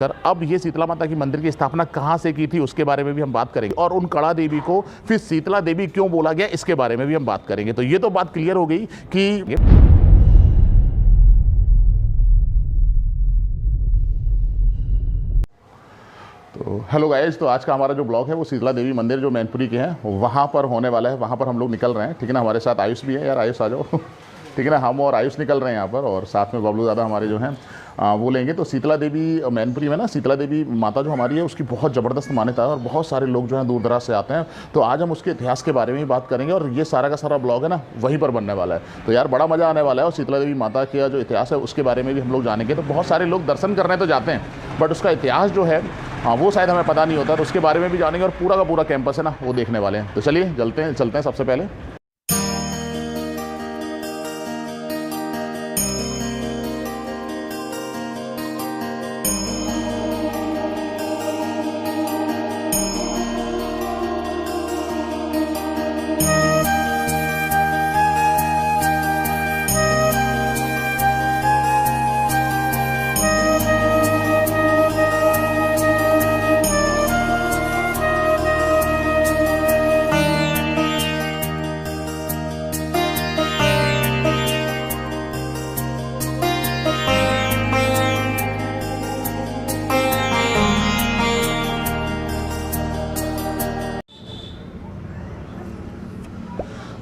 अब ये शीतला माता की मंदिर की स्थापना कहाँ से की थी उसके बारे में भी हम बात करेंगे, और उन कड़ा देवी को फिर शीतला देवी क्यों बोला गया इसके बारे में भी हम बात करेंगे। तो ये तो बात क्लियर हो गई कि तो हेलो गाइस, तो आज का हमारा जो ब्लॉग है वो शीतला देवी मंदिर जो मैनपुरी के हैं वहाँ पर होने वाला है। वहाँ पर हम लोग निकल रहे हैं, ठीक है ना। हमारे साथ आयुष भी है, यार आयुष आ जाओ ठीक है ना। हम और आयुष निकल रहे हैं यहाँ पर, और साथ में बबलू दादा हमारे जो हैं वो लेंगे। तो शीतला देवी मैनपुरी में ना, शीतला देवी माता जो हमारी है उसकी बहुत ज़बरदस्त मान्यता है और बहुत सारे लोग जो हैं दूर दराज से आते हैं। तो आज हम उसके इतिहास के बारे में ही बात करेंगे, और ये सारा का सारा ब्लॉग है ना वहीं पर बनने वाला है। तो यार बड़ा मज़ा आने वाला है, और शीतला देवी माता का जो इतिहास है उसके बारे में भी हम लोग जानेंगे। तो बहुत सारे लोग दर्शन करने तो जाते हैं, बट उसका इतिहास जो है वो शायद हमें पता नहीं होता, तो उसके बारे में भी जानेंगे, और पूरा का पूरा कैंपस है ना वो देखने वाले हैं। तो चलिए चलते हैं सबसे पहले।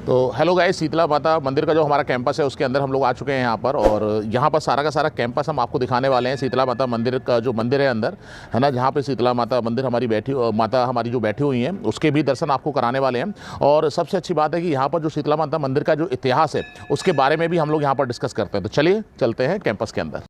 तो हेलो गाइस, शीतला माता मंदिर का जो हमारा कैंपस है उसके अंदर हम लोग आ चुके हैं यहाँ पर, और यहाँ पर सारा का सारा कैंपस हम आपको दिखाने वाले हैं। शीतला माता मंदिर का जो मंदिर है अंदर है ना, जहाँ पे शीतला माता मंदिर हमारी माता हमारी जो बैठी हुई हैं उसके भी दर्शन आपको कराने वाले हैं। और सबसे अच्छी बात है कि यहाँ पर जो शीतला माता मंदिर का जो इतिहास है उसके बारे में भी हम लोग यहाँ पर डिस्कस करते हैं। तो चलिए चलते हैं कैंपस के अंदर।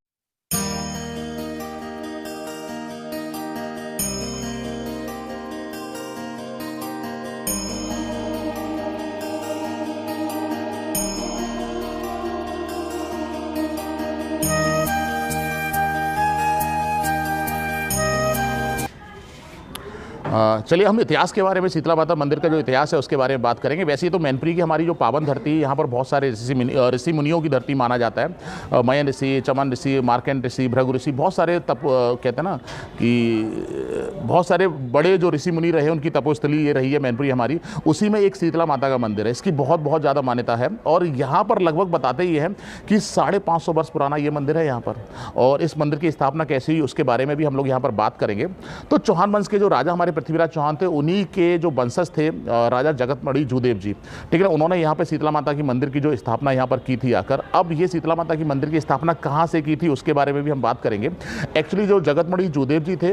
चलिए हम इतिहास के बारे में, शीतला माता मंदिर का जो इतिहास है उसके बारे में बात करेंगे। वैसे ही तो मैनपुरी की हमारी जो पावन धरती है, यहाँ पर बहुत सारे ऋषि मुनियों की धरती माना जाता है। मयन ऋषि, चमन ऋषि, मार्कंड ऋषि, भृगु ऋषि, बहुत सारे कहते हैं ना कि बहुत सारे बड़े जो ऋषि मुनि रहे उनकी तपोस्थली ये रही है मैनपुरी हमारी। उसी में एक शीतला माता का मंदिर है, इसकी बहुत बहुत ज़्यादा मान्यता है। और यहाँ पर लगभग बताते ये हैं कि 550 वर्ष पुराना ये मंदिर है यहाँ पर, और इस मंदिर की स्थापना कैसी हुई उसके बारे में भी हम लोग यहाँ पर बात करेंगे। तो चौहान वंश के जो राजा हमारे पृथ्वीराज चौहान थे, उन्हीं के जो वंशज थे राजा जगतमणि जूदेव जी, ठीक है, उन्होंने यहाँ पे शीतला माता की मंदिर की जो स्थापना यहाँ पर की थी आकर। अब ये शीतला माता की मंदिर की स्थापना कहाँ से की थी उसके बारे में भी हम बात करेंगे। एक्चुअली जो जगतमणि जूदेव जी थे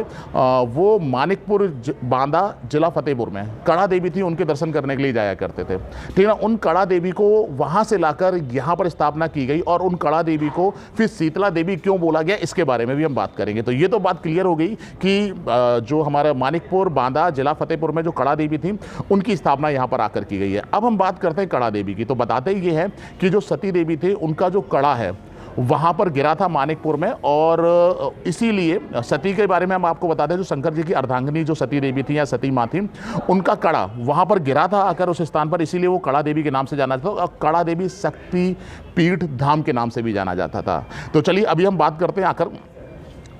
वो मानिकपुर बांदा जिला फतेहपुर में कड़ा देवी थी, उनके दर्शन करने के लिए जाया करते थे, ठीक है ना। उन कड़ा देवी को वहाँ से लाकर यहाँ पर स्थापना की गई, और उन कड़ा देवी को फिर शीतला देवी क्यों बोला गया इसके बारे में भी हम बात करेंगे। तो ये तो बात क्लियर हो गई कि जो हमारा मानिकपुर बांदा जिला फतेहपुर में जो कड़ा देवी थी उनकी स्थापना यहाँ पर आकर की गई है। अब हम बात करते हैं कड़ा देवी की। तो बताते ये है कि जो सती देवी थे उनका जो कड़ा है वहाँ पर गिरा था मानिकपुर में, और इसीलिए सती के बारे में हम आपको बताते हैं, जो शंकर जी की अर्धांगिनी जो सती देवी थी या सती माँ थी, उनका कड़ा वहाँ पर गिरा था आकर उस स्थान पर, इसीलिए वो कड़ा देवी के नाम से जाना जाता था, और कड़ा देवी शक्ति पीठ धाम के नाम से भी जाना जाता था। तो चलिए अभी हम बात करते हैं आकर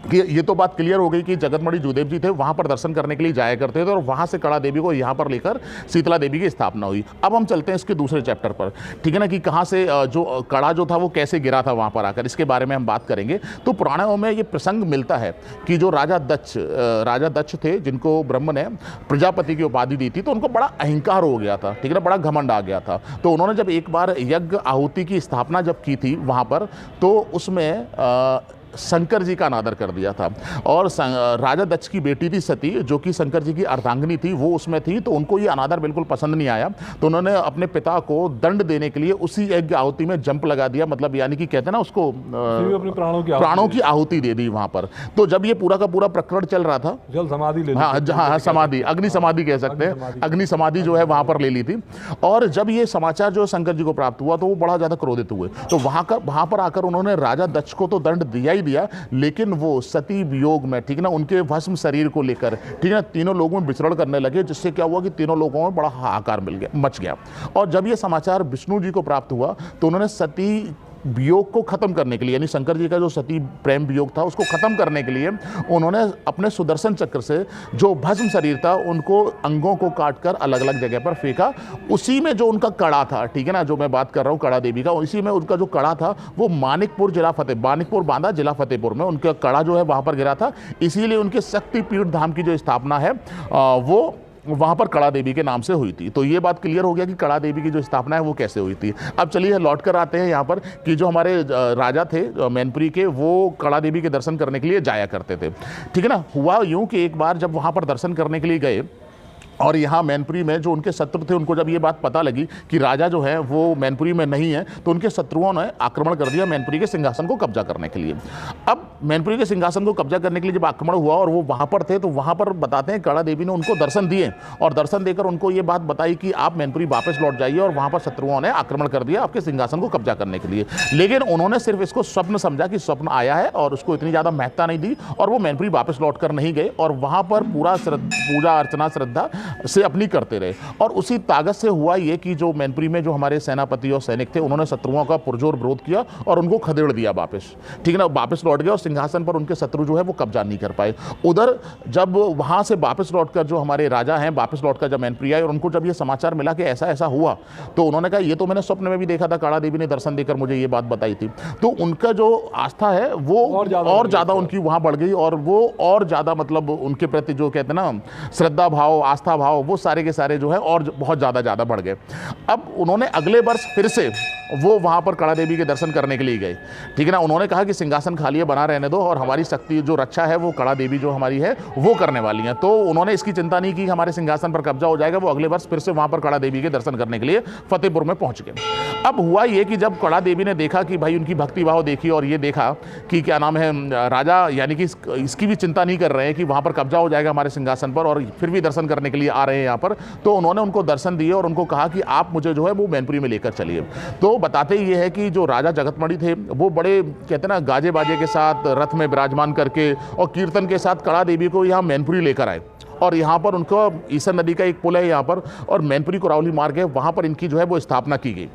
कि ये तो बात क्लियर हो गई कि जगतमणि जूदेव जी थे वहाँ पर दर्शन करने के लिए जाया करते थे, और वहाँ से कड़ा देवी को यहाँ पर लेकर शीतला देवी की स्थापना हुई। अब हम चलते हैं इसके दूसरे चैप्टर पर, ठीक है ना, कि कहाँ से जो कड़ा जो था वो कैसे गिरा था वहाँ पर आकर, इसके बारे में हम बात करेंगे। तो पुराणों में ये प्रसंग मिलता है कि जो राजा दक्ष थे, जिनको ब्रह्म ने प्रजापति की उपाधि दी थी, तो उनको बड़ा अहंकार हो गया था, ठीक है ना, बड़ा घमंड आ गया था। तो उन्होंने जब एक बार यज्ञ आहुति की स्थापना जब की थी वहाँ पर, तो उसमें शंकर जी का अनादर कर दिया था, और राजा दक्ष की बेटी थी सती, जो कि शंकर जी की अर्धांगिनी थी, वो उसमें थी। तो उनको ये अनादर बिल्कुल पसंद नहीं आया, तो उन्होंने अपने पिता को दंड देने के लिए उसी यज्ञ आहुति में जंप लगा दिया, मतलब यानी कि कहते हैं ना उसको अपने प्राणों की आहुति दे दी वहां पर। तो जब ये पूरा का पूरा प्रकरण चल रहा था, जल समाधि हाँ समाधि, अग्नि समाधि कह सकते हैं, अग्नि समाधि जो है वहां पर ले ली थी। और जब ये समाचार जो शंकर जी को प्राप्त हुआ तो वो बड़ा ज्यादा क्रोधित हुए। तो वहां पर आकर उन्होंने राजा दक्ष को तो दंड दिया ही दिया, लेकिन वो सती वियोग में, ठीक है ना, उनके भस्म शरीर को लेकर, ठीक है ना, तीनों लोगों में विचरण करने लगे, जिससे क्या हुआ कि तीनों लोगों में बड़ा हाहाकार मच गया। और जब ये समाचार विष्णु जी को प्राप्त हुआ तो उन्होंने सती वियोग को खत्म करने के लिए, यानी शंकर जी का जो सती प्रेम वियोग था उसको खत्म करने के लिए उन्होंने अपने सुदर्शन चक्र से जो भस्म शरीर था उनको अंगों को काटकर अलग अलग जगह पर फेंका। उसी में जो उनका कड़ा था, ठीक है ना, जो मैं बात कर रहा हूँ कड़ा देवी का, इसी में उनका जो कड़ा था वो मानिकपुर बांदा जिला फतेहपुर में उनका कड़ा जो है वहां पर गिरा था। इसीलिए उनके शक्तिपीठ धाम की जो स्थापना है वो वहां पर कड़ा देवी के नाम से हुई थी। तो ये बात क्लियर हो गया कि कड़ा देवी की जो स्थापना है वो कैसे हुई थी। अब चलिए लौट कर आते हैं यहाँ पर कि जो हमारे राजा थे मैनपुरी के, वो कड़ा देवी के दर्शन करने के लिए जाया करते थे, ठीक है ना। हुआ यूं कि एक बार जब वहां पर दर्शन करने के लिए गए और यहाँ मैनपुरी में जो उनके शत्रु थे उनको जब ये बात पता लगी कि राजा जो है वो मैनपुरी में नहीं है, तो उनके शत्रुओं ने आक्रमण कर दिया मैनपुरी के सिंहासन को कब्जा करने के लिए। अब मैनपुरी के सिंहासन को कब्जा करने के लिए जब आक्रमण हुआ और वो वहाँ पर थे, तो वहाँ पर बताते हैं कड़ा देवी ने उनको दर्शन दिए और दर्शन देकर उनको ये बात बताई कि आप मैनपुरी वापस लौट जाइए, और वहाँ पर शत्रुओं ने आक्रमण कर दिया आपके सिंहासन को कब्जा करने के लिए। लेकिन उन्होंने सिर्फ इसको स्वप्न समझा कि स्वप्न आया है और उसको इतनी ज़्यादा महत्ता नहीं दी, और वो मैनपुरी वापस लौट कर नहीं गए और वहाँ पर पूरा पूजा अर्चना श्रद्धा से अपनी करते रहे। और उसी ताकत से हुआ ये कि जो मैनपुरी में जो हमारे सेनापति और सैनिक थे उन्होंने शत्रुओं का पुरजोर विरोध किया और उनको खदेड़ दिया वापस, ठीक है ना, वापस लौट गए और सिंहासन पर उनके शत्रु जो है वो कब्जा नहीं कर पाए। उधर जब वहां से वापस लौटकर जो हमारे राजा हैं वापस लौटकर जब मैनपुरी आए और उनको जब ये समाचार मिला कि ऐसा ऐसा हुआ, तो उन्होंने कहा ये तो मैंने स्वप्न में भी देखा था, कड़ा देवी ने दर्शन देकर मुझे ये बात बताई थी। तो उनका जो आस्था है वो और ज्यादा उनकी वहां बढ़ गई और वो और ज्यादा मतलब उनके प्रति जो कहते हैं ना श्रद्धा भाव, आस्था भाव, वो सारे के सारे जो है और बहुत ज़्यादा बढ़ गए। अब उन्होंने अगले वर्ष फिर से वो वहाँ पर कड़ा देवी के दर्शन करने के लिए गए, ठीक है ना। उन्होंने कहा कि सिंहासन खाली है, बना रहने दो, और हमारी शक्ति जो रक्षा है वो कड़ा देवी जो हमारी है वो करने वाली है। तो उन्होंने इसकी चिंता नहीं की हमारे सिंहासन पर कब्जा हो जाएगा। वो अगले वर्ष फिर से वहाँ पर कड़ा देवी के दर्शन करने के लिए फतेहपुर में पहुँच गए। अब हुआ ये कि जब कड़ा देवी ने देखा कि भाई उनकी भक्ति भाव देखी और ये देखा कि क्या नाम है राजा यानी कि इसकी भी चिंता नहीं कर रहे हैं कि वहाँ पर कब्जा हो जाएगा हमारे सिंहासन पर, और फिर भी दर्शन करने के लिए आ रहे हैं यहाँ पर, तो उन्होंने उनको दर्शन दिए और उनको कहा कि आप मुझे जो है वो मैनपुरी में लेकर चलिए। तो बताते ये है कि जो राजा जगतमणि थे वो बड़े कहते हैं ना गाजे बाजे के साथ रथ में विराजमान करके और कीर्तन के साथ कड़ा देवी को यहाँ मैनपुरी लेकर आए, और यहाँ पर उनको ईसर नदी का एक पुल है यहाँ पर, और मैनपुरी कुरावली मार्ग है, वहाँ पर इनकी जो है वो स्थापना की गई,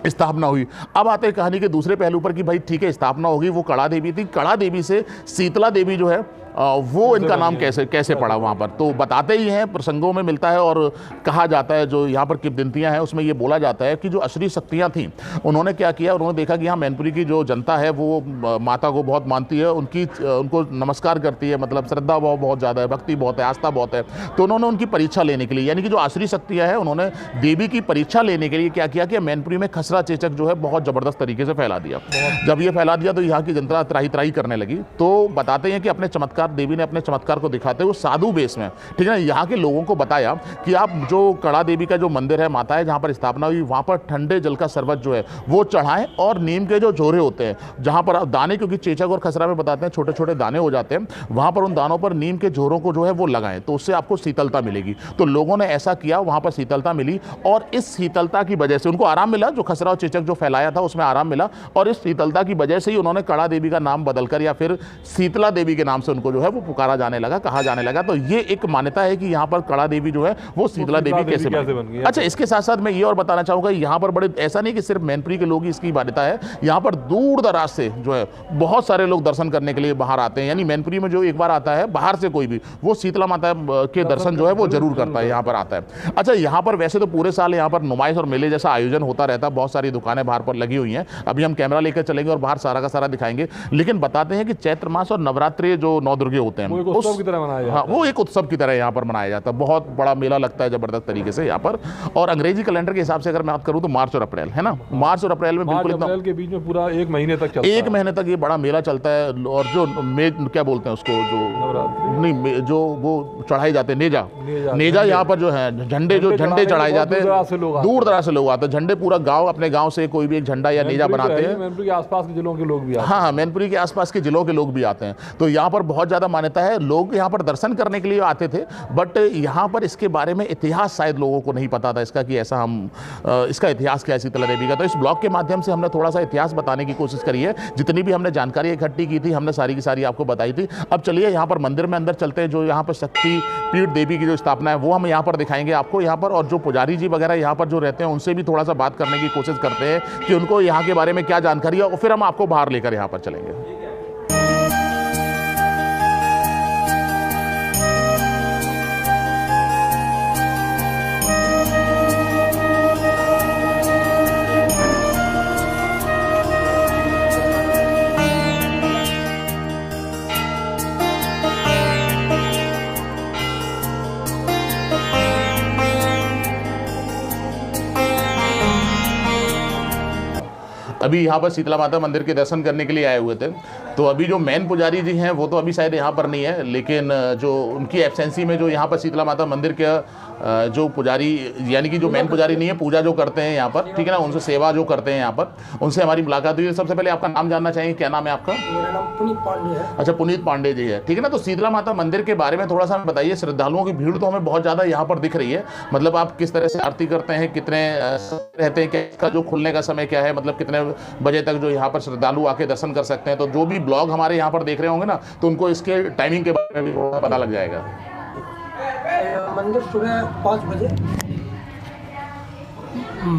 स्थापना हुई। अब आते हैं कहानी के दूसरे पहलू पर कि भाई ठीक है स्थापना होगी, वो कड़ा देवी थी, कड़ा देवी से शीतला देवी जो है वो इनका नाम कैसे पड़ा वहाँ पर, तो बताते ही हैं, प्रसंगों में मिलता है और कहा जाता है। जो यहाँ पर किंवदंतियाँ हैं उसमें ये बोला जाता है कि जो असुरी शक्तियाँ थीं उन्होंने क्या किया, उन्होंने देखा कि यहाँ मैनपुरी की जो जनता है वो माता को बहुत मानती है, उनको नमस्कार करती है, मतलब श्रद्धा भाव बहुत ज़्यादा है, भक्ति बहुत है, आस्था बहुत है। तो उन्होंने उनकी परीक्षा लेने के लिए, यानी कि जो असुरी शक्तियाँ हैं, उन्होंने देवी की परीक्षा लेने के लिए क्या किया कि मैनपुरी में खसरा चेचक जो है बहुत ज़बरदस्त तरीके से फैला दिया। जब ये फैला दिया तो यहाँ की जनता त्राही त्राही करने लगी। तो बताते हैं कि अपने चमत्कार देवी ने अपने चमत्कार को दिखाते हुए साधु बेस में, ठीक है ना, यहाँ के लोगों को बताया कि आप जो कड़ा देवी का जो मंदिर है, माता है जहाँ पर स्थापना हुई, वहाँ पर ठंडे जल का शरबत जो है वो चढ़ाएं, और नीम के जो झोरे होते हैं जहाँ पर दाने, क्योंकि चेचक और खसरा में बताते हैं छोटे छोटे दाने हो जाते हैं, वहाँ पर उन दानों पर नीम के झोरों को जो है वो लगाएं, तो उससे आपको शीतलता मिलेगी। तो लोगों ने ऐसा किया, वहाँ पर शीतलता मिली, और इस शीतलता की वजह से उनको आराम मिला, जो खसरा और चेचक जो फैलाया था उसमें आराम मिला, और इस शीतलता की वजह से ही उन्होंने कड़ा देवी का नाम बदलकर या फिर शीतला देवी के नाम से उनको जो है वो पुकारा जाने लगा, कहा जाने लगा। तो ये एक मान्यता है कि यहाँ पर कड़ा देवी जो है वो शीतला देवी कैसे बन गई। अच्छा, इसके साथ साथ मैं ये और बताना चाहूंगा, यहाँ पर बड़े ऐसा नहीं कि सिर्फ मैनपुरी के लोग ही इसकी मान्यता है, यहाँ पर दूर दराज से जो है बहुत सारे लोग दर्शन करने के लिए बाहर आते हैं। यानी मैनपुरी में जो एक बार आता है बाहर से कोई भी, वो शीतला माता के दर्शन जो है वो जरूर करता है, यहाँ पर आता है। अच्छा, यहाँ पर वैसे तो पूरे साल यहाँ पर नुमाइश और मेले जैसा आयोजन होता रहता है, बहुत सारी दुकानें बाहर पर लगी हुई हैं। अभी हम कैमरा लेकर चलेंगे और बाहर सारा का सारा दिखाएंगे, लेकिन बताते हैं कि चैत्र मास और नवरात्रि जो 9 दुर्गे होते हैं वो एक उत्सव की तरह यहाँ पर मनाया जाता है। बहुत बड़ा मेला लगता है जबरदस्त तरीके से यहाँ पर। और अंग्रेजी कैलेंडर के हिसाब से अगर मैं बात करूँ तो मार्च और अप्रैल है ना, मार्च और अप्रैल में बिल्कुल अप्रैल के बीच में पूरा 1 महीने तक चलता है, 1 महीने तक ये बड़ा मेला चलता है। और जो क्या बोलते हैं उसको, जो नहीं जो वो चढ़ाए जाते हैं नेजा यहाँ पर जो है झंडे चढ़ाए जाते हैं, दूर दराज से लोग आते हैं। झंडे पूरा गाँव, अपने गाँव से कोई भी एक झंडा या नेजा बनाते हैं। मैनपुरी के आसपास के जिलों के लोग भी आते हैं। हाँ, मैनपुरी के आसपास के जिलों के लोग भी आते हैं। तो यहाँ पर बहुत बहुत ज़्यादा मान्यता है, लोग यहाँ पर दर्शन करने के लिए आते थे, बट यहाँ पर इसके बारे में इतिहास शायद लोगों को नहीं पता था इसका, कि ऐसा इसका इतिहास क्या है शीतला देवी का। तो इस ब्लॉग के माध्यम से हमने थोड़ा सा इतिहास बताने की कोशिश करी है। जितनी भी हमने जानकारी इकट्ठी की थी हमने सारी की सारी आपको बताई थी। अब चलिए यहाँ पर मंदिर में अंदर चलते हैं। जो यहाँ पर शक्ति पीठ देवी की जो स्थापना है वो हम यहाँ पर दिखाएंगे आपको यहाँ पर, और जो पुजारी जी वगैरह यहाँ पर जो रहते हैं उनसे भी थोड़ा सा बात करने की कोशिश करते हैं कि उनको यहाँ के बारे में क्या जानकारी है, और फिर हम आपको बाहर लेकर यहाँ पर चलेंगे। अभी यहाँ पर शीतला माता मंदिर के दर्शन करने के लिए आए हुए थे, तो अभी जो मेन पुजारी जी हैं वो तो अभी शायद यहाँ पर नहीं है, लेकिन जो उनकी एब्सेंसी में जो यहाँ पर शीतला माता मंदिर के जो पुजारी, यानी कि जो मेन पुजारी नहीं है, पूजा जो करते हैं यहाँ पर, ठीक है ना, उनसे सेवा जो करते हैं यहाँ पर, उनसे हमारी मुलाकात हुई है। सबसे पहले आपका नाम जानना चाहेंगे, क्या नाम है आपका? मेरा नाम पुनीत पांडे है। अच्छा, पुनीत पांडे जी है, ठीक है ना। तो शीतला माता मंदिर के बारे में थोड़ा सा हमें बताइए। श्रद्धालुओं की भीड़ तो हमें बहुत ज़्यादा यहाँ पर दिख रही है, मतलब आप किस तरह से आरती करते हैं, कितने रहते हैं, क्या इसका जो खुलने का समय क्या है, मतलब कितने बजे तक जो यहाँ पर श्रद्धालु आके दर्शन कर सकते हैं। तो जो भी ब्लॉग हमारे यहाँ पर देख रहे होंगे ना, तो उनको इसके टाइमिंग के बारे में भी थोड़ा पता लग जाएगा। मंदिर सुबह 5 बजे,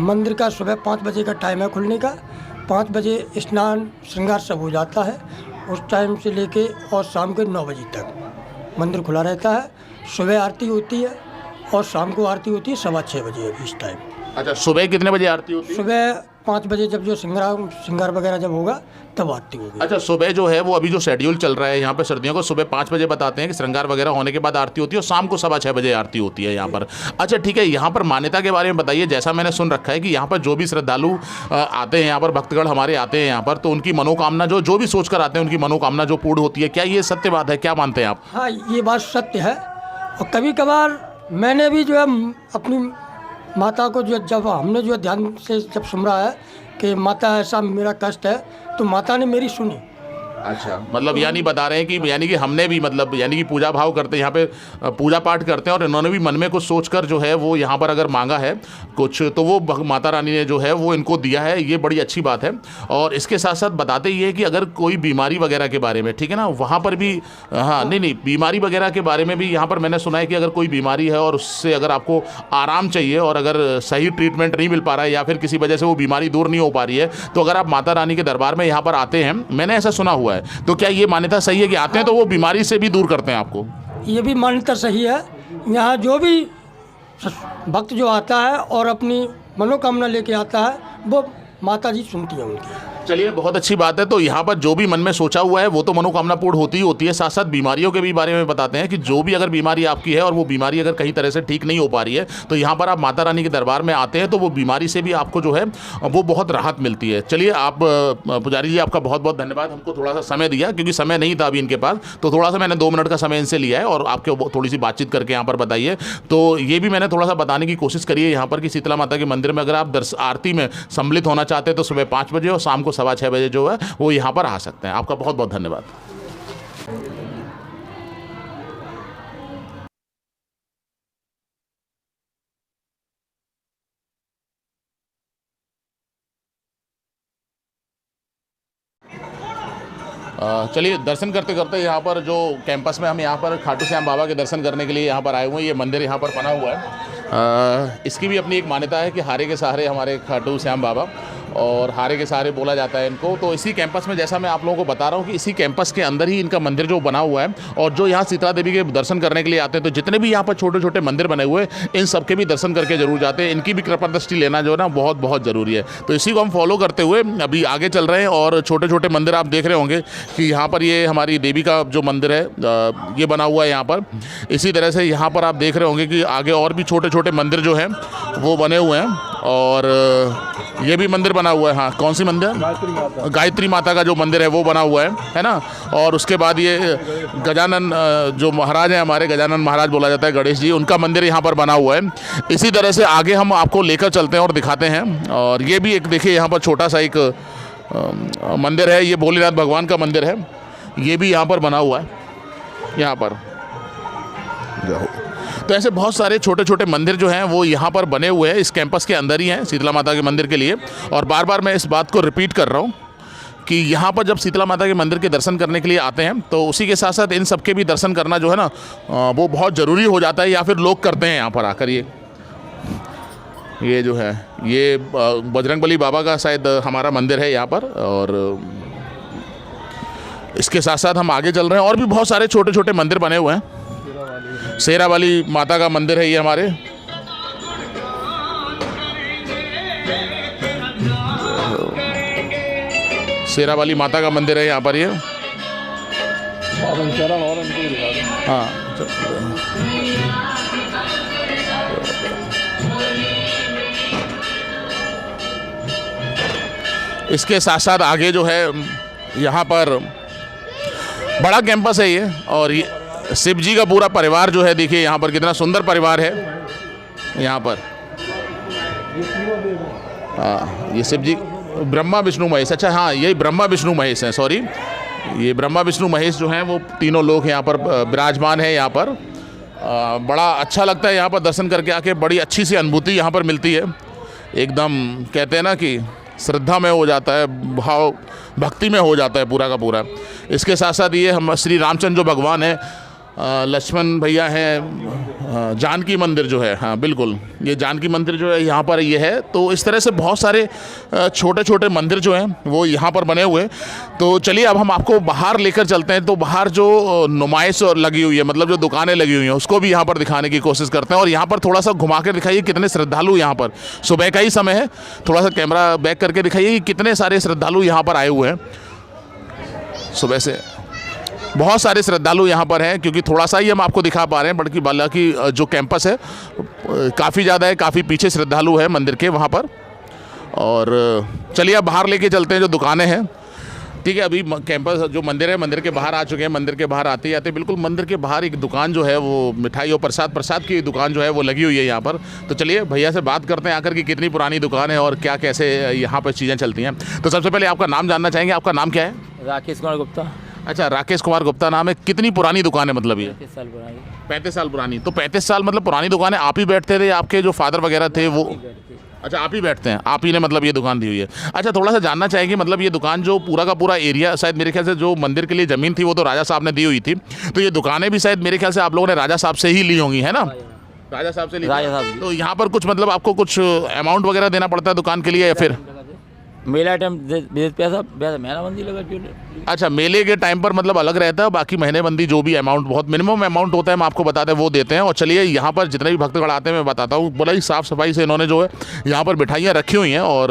मंदिर का सुबह 5 बजे का टाइम है खुलने का। 5 बजे स्नान श्रृंगार सब हो जाता है, उस टाइम से लेके और शाम के 9 बजे तक मंदिर खुला रहता है। सुबह आरती होती है और शाम को आरती होती है 6:15 बजे इस टाइम। अच्छा, सुबह कितने बजे आरती होती है? सुबह 5 बजे जब जो श्रृंगार वगैरह जब होगा तब आरती होगी। अच्छा, सुबह जो है वो अभी जो शेड्यूल चल रहा है यहाँ पे सर्दियों को, सुबह 5 बजे बताते हैं कि श्रृंगार वगैरह होने के बाद आरती होती है, और शाम को 6:15 बजे आरती होती है यहाँ पर। अच्छा ठीक है, यहाँ पर मान्यता के बारे में बताइए। जैसा मैंने सुन रखा है कि यहाँ पर जो भी श्रद्धालु आते हैं, यहाँ पर भक्तगण हमारे आते हैं यहाँ पर, तो उनकी मनोकामना जो भी सोच कर आते हैं, उनकी मनोकामना जो पूर्ण होती है। क्या ये सत्य बात है? क्या मानते हैं आप? हाँ, ये बात सत्य है। और कभी कभार मैंने भी जो है अपनी माता को जो जब हमने जो ध्यान से जब सुन रहा है कि माता ऐसा मेरा कष्ट है, तो माता ने मेरी सुनी। अच्छा, मतलब यानी बता रहे हैं कि यानी कि हमने भी मतलब यानी कि पूजा भाव करते हैं यहाँ पे, पूजा पाठ करते हैं, और इन्होंने भी मन में कुछ सोचकर जो है वो यहाँ पर अगर मांगा है कुछ, तो वो माता रानी ने जो है वो इनको दिया है। ये बड़ी अच्छी बात है। और इसके साथ साथ बताते ही है कि अगर कोई बीमारी वगैरह के बारे में, ठीक है ना, वहाँ पर भी हाँ नहीं बीमारी वगैरह के बारे में भी यहाँ पर मैंने सुना है कि अगर कोई बीमारी है और उससे अगर आपको आराम चाहिए और अगर सही ट्रीटमेंट नहीं मिल पा रहा है या फिर किसी वजह से वो बीमारी दूर नहीं हो पा रही है, तो अगर आप माता रानी के दरबार में यहाँ पर आते हैं, मैंने ऐसा सुना हुआ है। तो क्या ये मान्यता सही है कि आते हैं तो वो बीमारी से भी दूर करते हैं आपको? ये भी मान्यता सही है। यहाँ जो भी भक्त जो आता है और अपनी मनोकामना लेके आता है, वो माता जी सुनती हैं उनकी। चलिए, बहुत अच्छी बात है। तो यहाँ पर जो भी मन में सोचा हुआ है वो तो मनोकामना पूर्ण होती ही होती है। साथ साथ बीमारियों के भी बारे में बताते हैं कि जो भी अगर बीमारी आपकी है और वो बीमारी अगर कहीं तरह से ठीक नहीं हो पा रही है, तो यहाँ पर आप माता रानी के दरबार में आते हैं तो वो बीमारी से भी आपको जो है वो बहुत राहत मिलती है। चलिए, आप पुजारी जी आपका बहुत बहुत धन्यवाद, हमको थोड़ा सा समय दिया, क्योंकि समय नहीं था अभी इनके पास, तो थोड़ा सा मैंने 2 मिनट का समय इनसे लिया है और आपके थोड़ी सी बातचीत करके यहाँ पर बताइए। तो ये भी मैंने थोड़ा सा बताने की कोशिश करी है यहाँ पर कि शीतला माता के मंदिर में अगर आप आरती में सम्मिलित होना चाहते हैं तो सुबह 5 बजे और शाम को 6:15 बजे जो है वो यहाँ पर आ सकते हैं। आपका बहुत बहुत धन्यवाद। चलिए, दर्शन करते करते यहाँ पर जो कैंपस में हम यहाँ पर खाटू श्याम बाबा के दर्शन करने के लिए यहाँ पर आए हुए हैं। ये मंदिर यहाँ पर बना हुआ है। इसकी भी अपनी एक मान्यता है कि हारे के सहारे हमारे खाटू श्याम बाबा, और हारे के सहारे बोला जाता है इनको। तो इसी कैंपस में, जैसा मैं आप लोगों को बता रहा हूँ कि इसी कैंपस के अंदर ही इनका मंदिर जो बना हुआ है, और जो यहाँ शीतला देवी के दर्शन करने के लिए आते हैं, तो जितने भी यहाँ पर छोटे छोटे मंदिर बने हुए हैं, इन सब के भी दर्शन करके जरूर जाते हैं। इनकी भी कृपा दृष्टि लेना जो है ना बहुत बहुत ज़रूरी है। तो इसी को हम फॉलो करते हुए अभी आगे चल रहे हैं, और छोटे छोटे मंदिर आप देख रहे होंगे कि यहाँ पर ये हमारी देवी का जो मंदिर है ये बना हुआ है यहाँ पर। इसी तरह से यहाँ पर आप देख रहे होंगे कि आगे और भी छोटे छोटे मंदिर जो हैं वो बने हुए हैं, और ये भी मंदिर बना हुआ है। हाँ, कौन सी मंदिर? गायत्री माता का जो मंदिर है वो बना हुआ है ना। और उसके बाद ये गजानन जो महाराज हैं हमारे, गजानन महाराज बोला जाता है, गणेश जी, उनका मंदिर यहाँ पर बना हुआ है। इसी तरह से आगे हम आपको लेकर चलते हैं और दिखाते हैं। और ये भी एक देखिए यहाँ पर छोटा सा एक मंदिर है, ये भोलेनाथ भगवान का मंदिर है, ये भी यहाँ पर बना हुआ है। यहाँ पर। तो ऐसे बहुत सारे छोटे छोटे मंदिर जो हैं वो यहाँ पर बने हुए हैं, इस कैंपस के अंदर ही हैं शीतला माता के मंदिर के लिए। और बार बार मैं इस बात को रिपीट कर रहा हूँ कि यहाँ पर जब शीतला माता के मंदिर के दर्शन करने के लिए आते हैं तो उसी के साथ साथ इन सब के भी दर्शन करना जो है ना वो बहुत ज़रूरी हो जाता है, या फिर लोग करते हैं यहाँ पर आकर। ये जो है ये बजरंगबली बाबा का शायद हमारा मंदिर है यहाँ पर। और इसके साथ साथ हम आगे चल रहे हैं और भी बहुत सारे छोटे छोटे मंदिर बने हुए हैं। शेरा वाली माता का मंदिर है ये हमारे। शेरा वाली माता का मंदिर है यहाँ पर ये। हाँ इसके साथ साथ आगे जो है यहाँ पर बड़ा कैंपस है ये। और ये शिव जी का पूरा परिवार जो है, देखिए यहाँ पर कितना सुंदर परिवार है यहाँ पर। हाँ ये शिव जी ब्रह्मा विष्णु महेश, अच्छा हाँ यही ब्रह्मा विष्णु महेश हैं, सॉरी ये ब्रह्मा विष्णु महेश जो हैं वो तीनों लोग यहाँ पर विराजमान हैं यहाँ पर। बड़ा अच्छा लगता है यहाँ पर दर्शन करके आके, बड़ी अच्छी सी अनुभूति यहाँ पर मिलती है। एकदम कहते हैं ना कि श्रद्धा में हो जाता है, भाव भक्ति में हो जाता है पूरा का पूरा। इसके साथ साथ ये हम श्री रामचंद्र जो भगवान है, लक्ष्मण भैया हैं, जानकी मंदिर जो है, हाँ बिल्कुल ये जानकी मंदिर जो है यहाँ पर ये है। तो इस तरह से बहुत सारे छोटे छोटे मंदिर जो हैं वो यहाँ पर बने हुए हैं। तो चलिए अब हम आपको बाहर लेकर चलते हैं। तो बाहर जो नुमाइश लगी हुई है, मतलब जो दुकानें लगी हुई हैं, उसको भी यहाँ पर दिखाने की कोशिश करते हैं। और यहाँ पर थोड़ा सा घुमा कर दिखाइए कितने श्रद्धालु यहाँ पर, सुबह का ही समय है, थोड़ा सा कैमरा बैक करके दिखाइए कि कितने सारे श्रद्धालु यहाँ पर आए हुए हैं। सुबह से बहुत सारे श्रद्धालु यहाँ पर हैं, क्योंकि थोड़ा सा ही हम आपको दिखा पा रहे हैं, बल्कि बालाकी जो कैंपस है काफ़ी ज़्यादा है, काफ़ी पीछे श्रद्धालु है मंदिर के वहाँ पर। और चलिए अब बाहर लेके चलते हैं जो दुकानें हैं। ठीक है, अभी कैंपस जो मंदिर है, मंदिर के बाहर आ चुके हैं। मंदिर के बाहर आते ही आते बिल्कुल मंदिर के बाहर एक दुकान जो है वो मिठाई और प्रसाद की दुकान जो है वो लगी हुई है यहाँ पर। तो चलिए भैया से बात करते हैं आकर कि कितनी पुरानी दुकान है और क्या कैसे यहाँ पर चीज़ें चलती हैं। तो सबसे पहले आपका नाम जानना चाहेंगे, आपका नाम क्या है? राकेश कुमार गुप्ता। अच्छा राकेश कुमार गुप्ता नाम है। कितनी पुरानी दुकान है मतलब ये? 35 साल पुरानी। 35 साल पुरानी। तो 35 साल मतलब पुरानी दुकान है। आप ही बैठते थे, आपके जो फादर वगैरह थे वो? अच्छा आप ही बैठते हैं, आप ही ने मतलब ये दुकान दी हुई है। अच्छा थोड़ा सा जानना चाहेंगे, मतलब ये दुकान जो पूरा का पूरा एरिया, शायद मेरे ख्याल से जो मंदिर के लिए ज़मीन थी वो तो राजा साहब ने दी हुई थी, तो ये दुकानें भी शायद मेरे ख्याल से आप लोगों ने राजा साहब से ही ली होंगी, है ना? राजा साहब से ली। राजा साहब। तो यहाँ पर कुछ मतलब आपको कुछ अमाउंट वगैरह देना पड़ता है दुकान के लिए या फिर? मेला टाइम पैसा महीना बंदी लगा। अच्छा मेले के टाइम पर मतलब अलग रहता है, बाकी महीने बंदी जो भी अमाउंट, बहुत मिनिमम अमाउंट होता है, हम आपको बताते हैं वो देते हैं। और चलिए यहाँ पर जितने भी भक्तगण आते हैं मैं बताता हूँ, बड़ा ही साफ़ सफाई से इन्होंने जो है यहाँ पर मिठाइयाँ रखी हुई हैं। और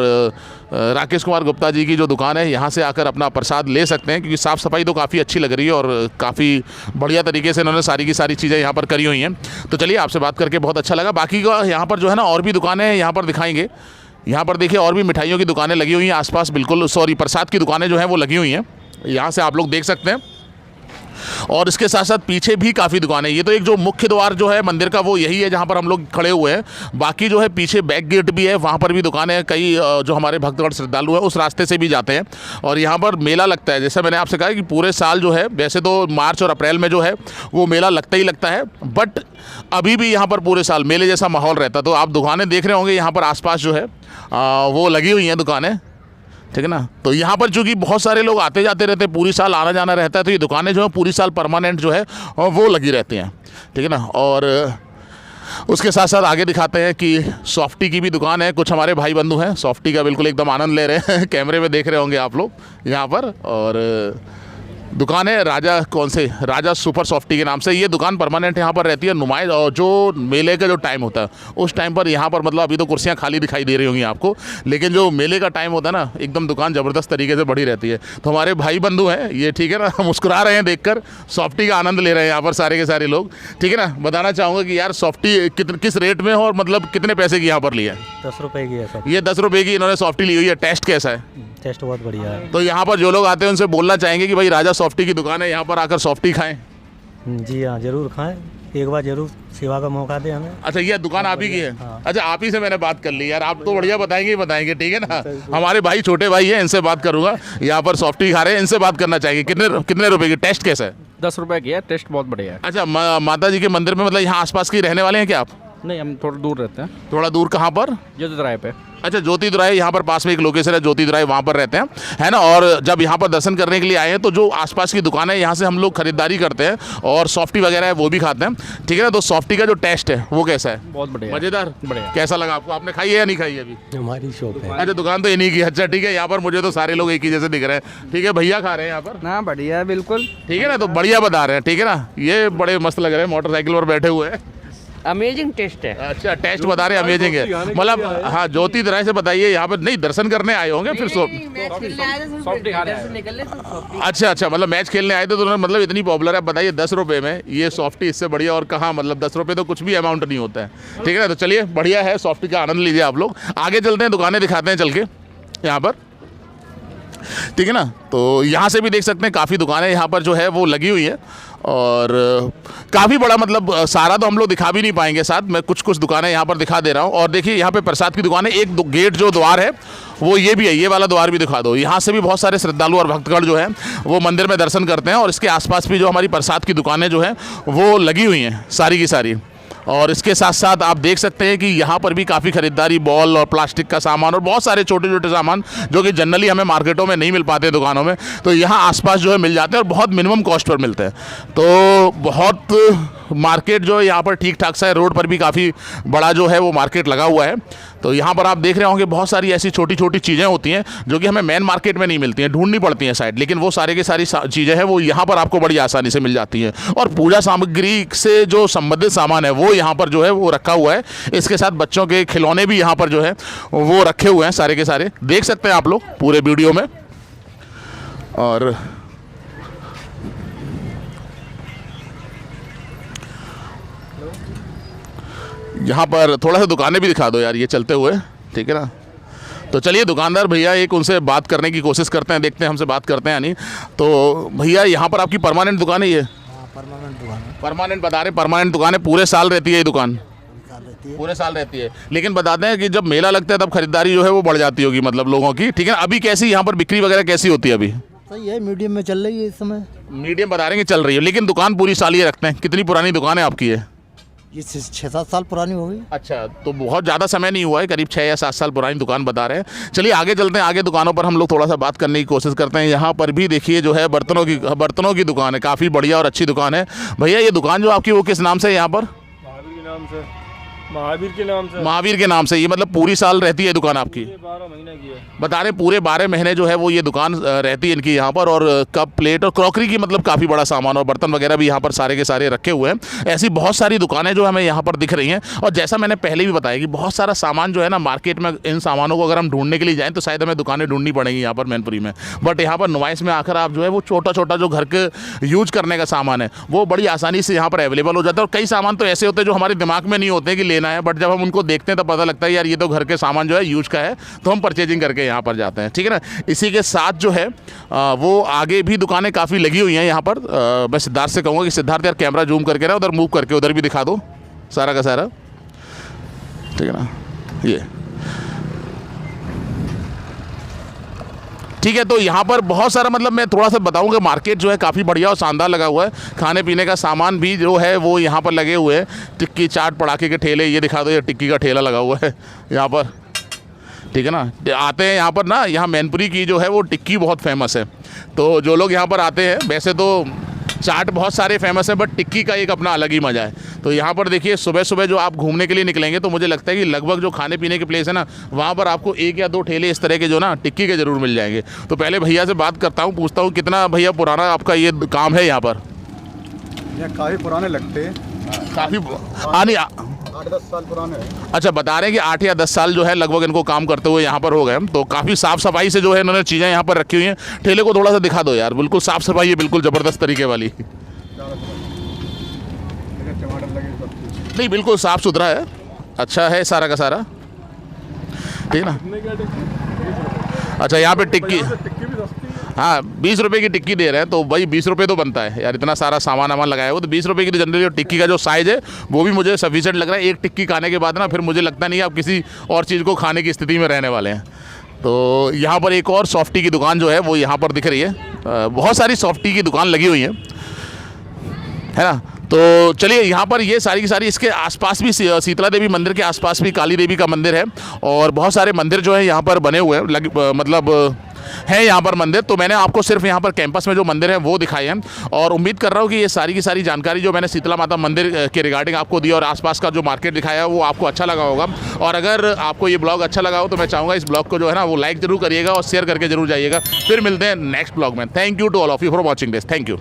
राकेश कुमार गुप्ता जी की जो दुकान है, यहाँ से आकर अपना प्रसाद ले सकते हैं, क्योंकि साफ़ सफाई तो काफ़ी अच्छी लग रही है और काफ़ी बढ़िया तरीके से इन्होंने सारी की सारी चीज़ें यहाँ पर करी हुई हैं। तो चलिए आपसे बात करके बहुत अच्छा लगा। बाकी का यहाँ पर जो है ना और भी दुकानें यहाँ पर दिखाएंगे। यहाँ पर देखिए और भी मिठाइयों की दुकानें लगी हुई हैं आसपास, बिल्कुल सॉरी प्रसाद की दुकानें जो हैं वो लगी हुई हैं, यहाँ से आप लोग देख सकते हैं। और इसके साथ साथ पीछे भी काफ़ी दुकानें। ये तो एक जो मुख्य द्वार जो है मंदिर का वो यही है जहाँ पर हम लोग खड़े हुए हैं। बाकी जो है पीछे बैक गेट भी है, वहाँ पर भी दुकानें हैं। कई जो हमारे भक्तगण श्रद्धालु हैं उस रास्ते से भी जाते हैं। और यहाँ पर मेला लगता है, जैसे मैंने आपसे कहा कि पूरे साल जो है, वैसे तो मार्च और अप्रैल में जो है वो मेला लगता ही लगता है, बट अभी भी यहाँ पर पूरे साल मेले जैसा माहौल रहता है। तो आप दुकानें देख रहे होंगे यहाँ पर आसपास जो है वो लगी हुई हैं दुकानें, ठीक है ना। तो यहाँ पर चूँकि बहुत सारे लोग आते जाते रहते हैं, पूरी साल आना जाना रहता है, तो ये दुकानें जो है पूरी साल परमानेंट जो है वो लगी रहती हैं, ठीक है ना। और उसके साथ साथ आगे दिखाते हैं कि सॉफ्टी की भी दुकान है। कुछ हमारे भाई बंधु हैं सॉफ्टी का बिल्कुल एकदम आनंद ले रहे हैं कैमरे में देख रहे होंगे आप लोग यहाँ पर। और दुकान है राजा, कौन से राजा सुपर सॉफ्टी के नाम से। ये दुकान परमानेंट यहाँ पर रहती है। नुमाइश और जो मेले का जो टाइम होता है उस टाइम पर यहाँ पर मतलब अभी तो कुर्सियाँ खाली दिखाई दे रही होंगी आपको, लेकिन जो मेले का टाइम होता है ना एकदम दुकान ज़बरदस्त तरीके से बढ़ी रहती है। तो हमारे भाई बंधु हैं ये, ठीक है ना, मुस्कुरा रहे हैं देखकर, सॉफ्टी का आनंद ले रहे हैं यहाँ पर सारे के सारे लोग, ठीक है ना। बताना चाहूँगा कि यार सॉफ्टी किस रेट में हो और मतलब कितने पैसे की यहाँ पर ली है? 10 रुपए की है सर। ये 10 रुपये की इन्होंने सॉफ्टी ली हुई है। टेस्ट कैसा है? टेस्ट बहुत बढ़िया है। तो यहाँ पर जो लोग आते हैं उनसे बोलना चाहेंगे कि भाई राजा सॉफ्टी की दुकान है, यहाँ पर आकर सॉफ्टी खाएं। जी हाँ जरूर खाएं, एक बार जरूर सेवा का मौका दें हमें। अच्छा ये दुकान आप ही की है? हाँ। अच्छा आप ही से मैंने बात कर ली यार, आप तो बढ़िया बताएंगे ही बताएंगे, ठीक है ना। हमारे भाई छोटे भाई हैं, इनसे बात करूँगा, यहाँ पर सॉफ्टी खा रहे हैं, इनसे बात करना चाहिए। कितने रुपए की? टेस्ट कैसा है? 10 रुपए की है, टेस्ट बहुत बढ़िया है। अच्छा, माता जी के मंदिर में मतलब यहाँ आसपास के रहने वाले हैं क्या आप? नहीं, हम थोड़ा दूर रहते हैं, थोड़ा दूर कहाँ पर? जोधराय पे। अच्छा, ज्योति दुराई, यहाँ पर पास में एक लोकेशन है ज्योति दुराई, वहाँ पर रहते हैं, है ना। और जब यहाँ पर दर्शन करने के लिए आए हैं तो जो आसपास की दुकान है यहाँ से हम लोग खरीदारी करते हैं और सॉफ्टी वगैरह है वो भी खाते हैं, ठीक है ना। तो सॉफ्टी का जो टेस्ट है वो कैसा है? बहुत बढ़िया है। मज़ेदार, बढ़िया। कैसा लगा आपको? आपने खाई है या नहीं खाई है अभी? हमारी शॉप है। अच्छा, दुकान तो इन्हीं की। अच्छा ठीक है, यहाँ पर मुझे तो सारे लोग एक ही जैसे दिख रहे हैं, ठीक है। भैया खा रहे हैं यहाँ पर? ना, बढ़िया है बिल्कुल, ठीक है ना, तो बढ़िया बता रहे हैं, ठीक है ना। ये बड़े मस्त लग रहे हैं, मोटरसाइकिल पर बैठे हुए हैं। अमेजिंग टेस्ट है। अच्छा, टेस्ट बता रहे हैं अमेजिंग है, मतलब हाँ। ज्योति दुराई से बताइए, यहाँ पर नहीं दर्शन करने आए होंगे फिर अच्छा, मतलब मैच खेलने आए थे तो उन्होंने, मतलब इतनी पॉपुलर है, बताइए 10 रुपये में ये सॉफ्टी, इससे बढ़िया और कहाँ। मतलब 10 रुपये तो कुछ भी अमाउंट नहीं होता है, ठीक है ना। तो चलिए, बढ़िया है, सॉफ्टी का आनंद लीजिए आप लोग। आगे चलते हैं, दुकानें दिखाते हैं चल के यहाँ पर, ठीक है ना। तो यहाँ से भी देख सकते हैं काफ़ी दुकानें यहाँ पर जो है वो लगी हुई है और काफ़ी बड़ा, मतलब सारा तो हम लोग दिखा भी नहीं पाएंगे, साथ मैं कुछ कुछ दुकानें यहाँ पर दिखा दे रहा हूँ। और देखिए यहाँ पे प्रसाद की दुकान है, एक गेट जो द्वार है वो ये भी है, ये वाला द्वार भी दिखा दो। यहाँ से भी बहुत सारे श्रद्धालु और भक्तगण जो है वो मंदिर में दर्शन करते हैं और इसके आसपास भी जो हमारी प्रसाद की दुकानें जो हैं वो लगी हुई हैं सारी की सारी। और इसके साथ साथ आप देख सकते हैं कि यहाँ पर भी काफ़ी खरीदारी, बॉल और प्लास्टिक का सामान और बहुत सारे छोटे छोटे सामान जो कि जनरली हमें मार्केटों में नहीं मिल पाते दुकानों में, तो यहाँ आसपास जो है मिल जाते हैं और बहुत मिनिमम कॉस्ट पर मिलते हैं। तो बहुत मार्केट जो है यहाँ पर ठीक ठाक सा है, रोड पर भी काफ़ी बड़ा जो है वो मार्केट लगा हुआ है। तो यहाँ पर आप देख रहे होंगे बहुत सारी ऐसी छोटी छोटी चीज़ें होती हैं जो कि हमें मेन मार्केट में नहीं मिलती हैं, ढूंढनी पड़ती हैं साइड, लेकिन वो सारे की सारी चीज़ें हैं वो यहाँ पर आपको बड़ी आसानी से मिल जाती हैं। और पूजा सामग्री से जो संबंधित सामान है वो यहाँ पर जो है वो रखा हुआ है। इसके साथ बच्चों के खिलौने भी यहाँ पर जो है वो रखे हुए हैं सारे के सारे, देख सकते हैं आप लोग पूरे वीडियो में। और यहाँ पर थोड़ा सा दुकानें भी दिखा दो यार, ये चलते हुए, ठीक है ना। तो चलिए, दुकानदार भैया एक उनसे बात करने की कोशिश करते हैं, देखते हैं हमसे बात करते हैं या नहीं। तो भैया, यहाँ पर आपकी परमानेंट दुकान है ये? परमानेंट दुकान है। परमानेंट बता रहे, परमानेंट दुकान है, पूरे साल रहती है ये दुकान? पूरे साल रहती है। लेकिन बताते हैं कि जब मेला लगता है तब खरीदारी जो है वो बढ़ जाती होगी, मतलब लोगों की, ठीक है ना। अभी कैसी यहाँ पर बिक्री वगैरह कैसी होती है अभी? सही है, मीडियम में चल रही है इस समय। मीडियम बता रहे हैं कि चल रही है, लेकिन दुकान पूरी साल ये रखते हैं। कितनी पुरानी दुकान है आपकी ये? ये 6-7 साल पुरानी हो गई। अच्छा, तो बहुत ज़्यादा समय नहीं हुआ है, करीब 6 या 7 साल पुरानी दुकान बता रहे हैं। चलिए आगे चलते हैं, आगे दुकानों पर हम लोग थोड़ा सा बात करने की कोशिश करते हैं। यहाँ पर भी देखिए जो है बर्तनों की दुकान है, काफ़ी बढ़िया और अच्छी दुकान है। भैया, ये दुकान जो आपकी वो किस नाम से है यहाँ पर? महावीर के नाम से। महावीर के नाम से। ये मतलब पूरी साल रहती है दुकान आपकी? 12 महीने की है। बता रहे पूरे 12 महीने जो है वो ये दुकान रहती है इनकी यहाँ पर। और कप, प्लेट और क्रॉकरी की मतलब काफ़ी बड़ा सामान और बर्तन वगैरह भी यहाँ पर सारे के सारे रखे हुए हैं। ऐसी बहुत सारी दुकानें जो हमें यहाँ पर दिख रही हैं। और जैसा मैंने पहले भी बताया कि बहुत सारा सामान जो है ना मार्केट में, इन सामानों को अगर हम ढूंढने के लिए जाएँ तो शायद हमें दुकानें ढूंढनी पड़ेंगी यहाँ पर मैनपुरी में। बट यहाँ पर नुमाइश में आकर आप जो है वो छोटा छोटा जो घर के यूज करने का सामान है वो बड़ी आसानी से यहाँ पर अवेलेबल हो जाता है। और कई सामान तो ऐसे होते हैं जो हमारे दिमाग में नहीं होते कि लेना है, बट जब हम उनको देखते हैं तो पता लगता है यार ये तो घर के सामान जो है यूज का है, तो हम परचेजिंग करके यहाँ पर जाते हैं, ठीक है ना। इसी के साथ जो है वो आगे भी दुकानें काफ़ी लगी हुई हैं यहाँ पर। मैं सिद्धार्थ से कहूँगा कि सिद्धार्थ यार कैमरा जूम करके ना उधर मूव करके उधर भी दिखा दो सारा का सारा, ठीक है ना। ये ठीक है, तो यहाँ पर बहुत सारा, मतलब मैं थोड़ा सा बताऊंगा, मार्केट जो है काफ़ी बढ़िया और शानदार लगा हुआ है। खाने पीने का सामान भी जो है वो यहाँ पर लगे हुए हैं। टिक्की, चाट, पटाखे के ठेले, ये दिखा दो, ये टिक्की का ठेला लगा हुआ है यहाँ पर, ठीक है ना। आते हैं यहाँ पर ना, यहाँ मैनपुरी की जो है वो टिक्की बहुत फेमस है। तो जो लोग यहाँ पर आते हैं, वैसे तो चाट बहुत सारे फेमस है बट टिक्की का एक अपना अलग ही मज़ा है। तो यहाँ पर देखिए सुबह सुबह जो आप घूमने के लिए निकलेंगे तो मुझे लगता है कि लगभग जो खाने पीने के प्लेस है ना, वहाँ पर आपको 1 या 2 ठेले इस तरह के जो ना टिक्की के ज़रूर मिल जाएंगे। तो पहले भैया से बात करता हूँ, पूछता हूँ कितना भैया पुराना आपका ये काम है यहाँ पर? काफ़ी पुराने लगते हैं, काफ़ी 8-10 साल पुराने हैं। अच्छा, बता रहे हैं कि 8 या 10 साल जो है लगभग इनको काम करते हुए यहाँ पर हो गए। तो काफ़ी साफ़ सफाई से जो है इन्होंने चीज़ें यहाँ पर रखी हुई हैं। ठेले को थोड़ा सा दिखा दो यार, बिल्कुल साफ़ सफाई है, बिल्कुल ज़बरदस्त तरीके वाली। नहीं, बिल्कुल साफ़ सुथरा है, अच्छा है सारा का सारा, ठीक है ना। अच्छा, यहाँ पे टिक्की, हाँ 20 रुपये की टिक्की दे रहे हैं, तो भाई 20 रुपये तो बनता है यार, इतना सारा सामान लगाया हुआ, तो 20 रुपये की तो जनरली टिक्की का जो साइज़ है वो भी मुझे सफिशिएंट लग रहा है। एक टिक्की खाने के बाद ना फिर मुझे लगता नहीं आप किसी और चीज़ को खाने की स्थिति में रहने वाले हैं। तो यहाँ पर एक और सॉफ्टी की दुकान जो है वो यहाँ पर दिख रही है। बहुत सारी सॉफ्टी की दुकान लगी हुई है। है ना। तो चलिए यहाँ पर ये सारी की सारी, इसके आसपास भी शीतला देवी मंदिर के आसपास भी काली देवी का मंदिर है और बहुत सारे मंदिर जो है यहाँ पर बने हुए हैं, मतलब है यहाँ पर मंदिर। तो मैंने आपको सिर्फ यहाँ पर कैंपस में जो मंदिर है वो दिखाए हैं और उम्मीद कर रहा हूँ कि ये सारी की सारी जानकारी जो मैंने शीतला माता मंदिर के रिगार्डिंग आपको दी और आसपास का जो मार्केट दिखाया है वो आपको अच्छा लगा होगा। और अगर आपको ये ब्लॉग अच्छा लगा हो तो मैं चाहूँगा इस ब्लॉग को जो है ना वो लाइक जरूर करिएगा और शेयर करके जरूर जाइएगा। फिर मिलते हैं नेक्स्ट ब्लॉग में। Thank you to all of you for watching this. Thank you.